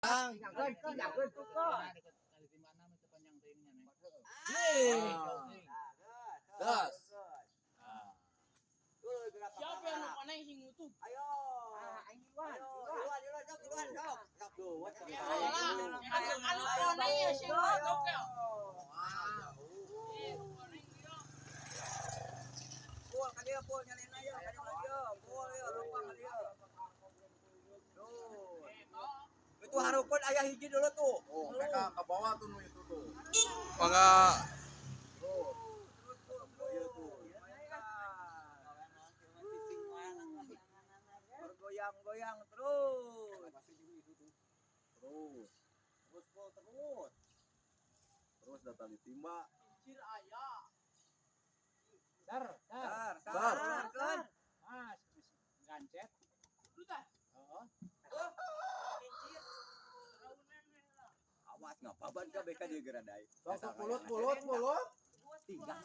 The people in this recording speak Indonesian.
Tinggalkan tuh kok. Das. Siapa yang lupa naik sing itu? Ayo. Iwan. Anu kau naik ya sing itu kau. Pul ka dia, pul nyalin aja, kanyang lagi. Pul ya, lupa ka dia. Tuh. Itu harupun ayah hiji dulu tuh. Oh, mereka ke bawah tuh itu tuh. Mga Bergoyang-goyang terus. Terus data ditimba. Kincir ayah. Dar. Mas, gancet. Sudah. Oo. Awas ngapaban ka beka dia geradai. Pulut. Tinggal.